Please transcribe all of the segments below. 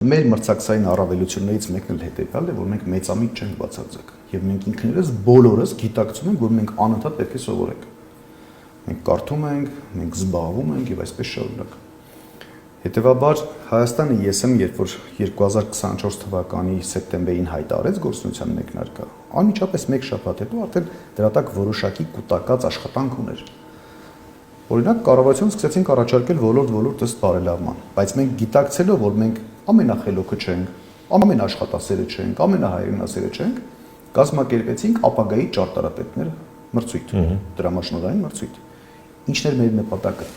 Մեր մրցակցային առավելություններից մեկն էլ հետևյալն է, որ մենք մեծամիտ չենք բացարձակ, եւ մենք ինքներս բոլորս գիտակցում ենք, որ մենք անընդհատ պետք է սովորենք։ Մենք կարդում ենք, մենք զբաղվում ենք եւ այսպես շարունակ։ Հետևաբար Հայաստանը ԵՍՄ, երբ որ 2024 թվականի սեպտեմբերին հայտարարեց գործունեության մեկնարկը, անմիջապես մեկ շաբաթ հետո արդեն դրա տակ որոշակի կուտակած աշխատանք ուներ։ Օրինակ, կառավարությունը սկսեցինք առաջարկել ոլորտ ըստ բարելավման, բայց մենք գիտակցելով, որ մենք ամենախելոքը չենք, ամենաաշխատասերը չենք, ամենահայրենասերը չենք, կազմակերպեցինք ապագայի ճարտարապետներ մրցույթ, դրամաշնորհային մրցույթ։ Ինչն էր մեր նպատակը։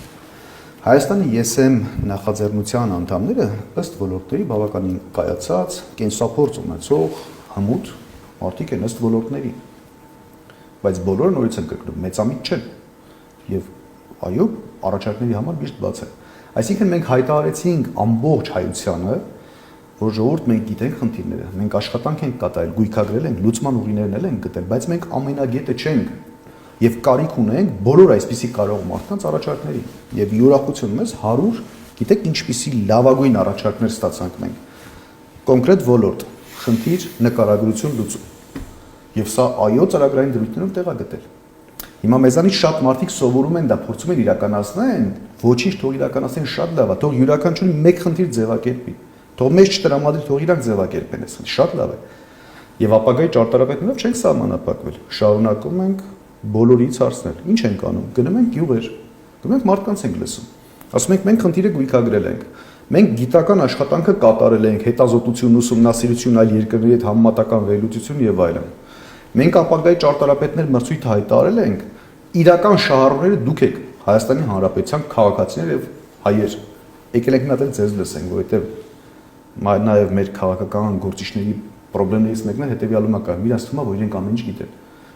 Հայաստանի ԵՍՄ նախաձեռնության անդամները ըստ ոլորտների բավականին կայացած, կենսափորձ ունեցող, հմուտ մարդիկ են ըստ ոլորտների։ Բայց բոլորը նորից են կրկնում, մեծամիտ չեն։ Եվ այո, առաջարկների համար միշտ բաց է։ Այսինքն մենք հայտարարեցինք ամբողջ հայությանը, որ ժողովուրդ մենք գիտենք խնդիրները, մենք աշխատանք ենք կատարել, գույքագրել ենք, լուծման ուղիներն էլ ենք գտել, բայց մենք ամենագետը չենք եւ կարիք ունենք բոլոր այսպիսի կարող մարդկանց առաջարկների։ Եվ յուրախություն մեզ 100, գիտեք ինչպիսի լավագույն առաջարկներ ստացանք մենք։ Կոնկրետ ոլորտ, խնդիր, նկարագրություն, լուծում։ Եվ սա այո ծրագրային դրույթներով տեղ է գտել։ Հիմա մեզանից շատ մարդիկ սովորում են դա, փորձում են իրականացնել, ոչինչ թող իրականացնեն շատ լավ է, թող յուրաքանչյուրին մեկ խնդիր ձևակերպի։ Թող մեզ չտրամադրի, թող իրանք ձևակերպեն այս խնդիրը, շատ լավ է։ Եվ ապագայի ճարտարապետներով չենք սահմանափակվել։ Շարունակում ենք բոլորից հարցնել։ Ինչ ենք անում։ Գնում ենք գյուղեր, գնում ենք մարդկանց ենք լսում։ Ասում ենք մենք խնդիրը գույքագրել ենք։ Մենք գիտական աշխատանքը կատարել ենք, հետազոտություն, ուսումնասիրություն, այլ երկրների հետ համեմատական վերլուծություն եւ այլն։ Մենք ապագայի ճարտարապետներ մրցույթ հայտարարել ենք, իրական շահառուները դուք եք, Հայաստանի Հանրապետության քաղաքացիներ եւ հայեր։ Եկել եք մտել ձեզ լսենք, որովհետեւ նաեւ մեր քաղաքական գործիչների խնդիրներից մեկն է հետեւյալում է կայանում, իրենց թվում է, որ իրենք ամեն ինչ գիտեն։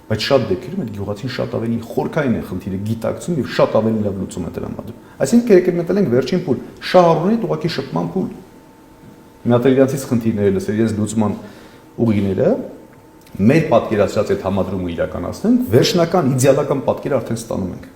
Բայց շատ դեպքերում այդ գյուղացին շատ ավելի խորքային է խնդիրը գիտակցում եւ շատ ավելի լավ լուծում է տրամադրում։ Այսինքն եկել մտել ենք վերջին փուլ, շահառուների ուղղակի շփման փուլ։ Մի հատ իրանցից խնդիրները լսել, իրենց լուծման ուղիները մեր պատկերացրած այդ համադրումը իրականացնենք, վերջնական իդեալական պատկերը արդեն ստանում ենք։